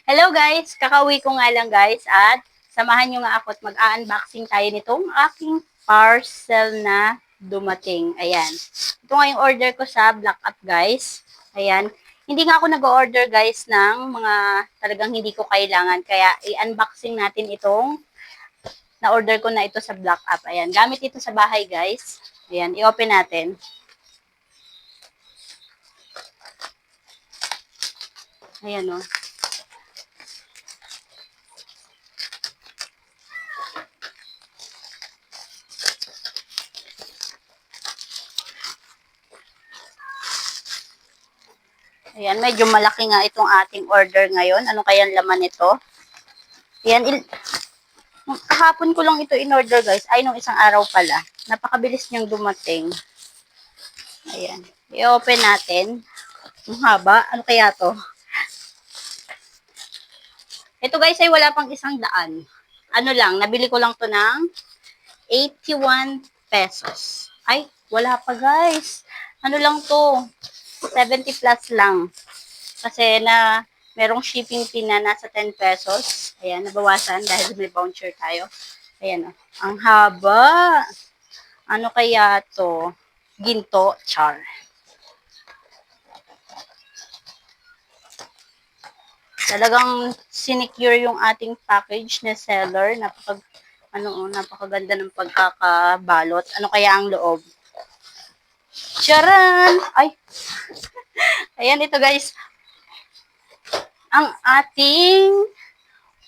Hello guys! Kakauwi ko nga lang guys at samahan nyo nga ako at mag-unboxing tayo nitong aking parcel na dumating. Ayan. Ito nga yung order ko sa Black Up guys. Ayan. Hindi nga ako nag-order guys ng mga talagang hindi ko kailangan. Kaya i-unboxing natin itong na-order ko na ito sa Black Up. Ayan. Gamit ito sa bahay guys. Ayan. I-open natin. Ayan o. Ayan, medyo malaki nga itong ating order ngayon. Ano kayang laman nito? Ayan, kahapon ko lang ito in-order guys. Ay, nung isang araw pala. Napakabilis niyang dumating. Ayan. I-open natin. Ang haba. Ano kaya to? Ito guys ay wala pang 100. Ano lang, nabili ko lang to ng 81 pesos. Ay, wala pa guys. Ano lang to? 70 plus lang. Kasi na merong shipping fee na nasa 10 pesos. Ayan, nabawasan dahil may voucher tayo. Ayan o. Ang haba. Ano kaya to? Ginto, char. Talagang sinecure yung ating package na seller. Napakaganda ng pagkakabalot. Ano kaya ang loob? Charan! Ay! Ayan, ito guys. Ang ating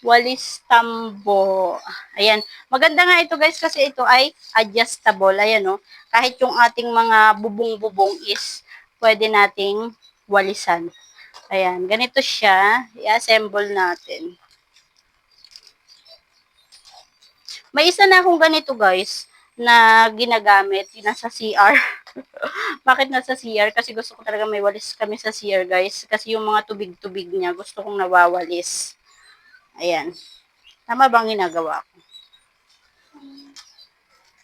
walis tambo. Ayan. Maganda nga ito guys kasi ito ay adjustable. Ayan o. Kahit yung ating mga bubong-bubong is pwede nating walisan. Ayan. Ganito siya. I-assemble natin. May isa na akong ganito guys na ginagamit. Yung nasa CR. Bakit nasa CR? Kasi gusto ko talaga may walis kami sa CR guys. Kasi yung mga tubig-tubig niya gusto kong nawawalis. Ayan. Tama bang ginagawa ko?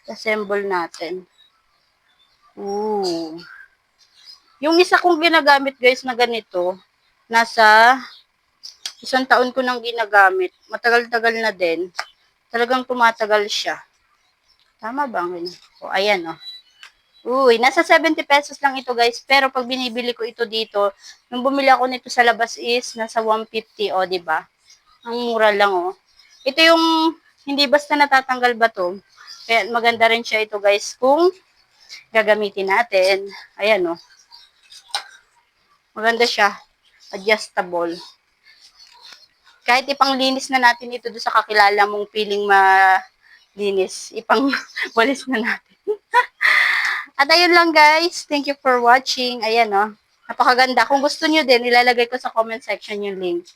Assemble natin. Ooh. Yung isa kong ginagamit guys na ganito, nasa 1 taon ko nang ginagamit. Matagal-tagal na din. Talagang tumatagal siya. Tama ba? O, ayan o. Uy, nasa 70 pesos lang ito guys. Pero pag binibili ko ito dito, nung bumili ako nito sa labas is nasa 150 o, diba? Ang mura lang o. Ito yung hindi basta natatanggal ba to. Kaya maganda rin siya ito guys kung gagamitin natin. Ayan o. Maganda siya. Adjustable. Kahit ipanglinis na natin ito doon sa kakilala mong piling malinis, ipang walis na natin. At ayun lang guys, thank you for watching. Ayan o, napakaganda. Kung gusto nyo din, ilalagay ko sa comment section yung link.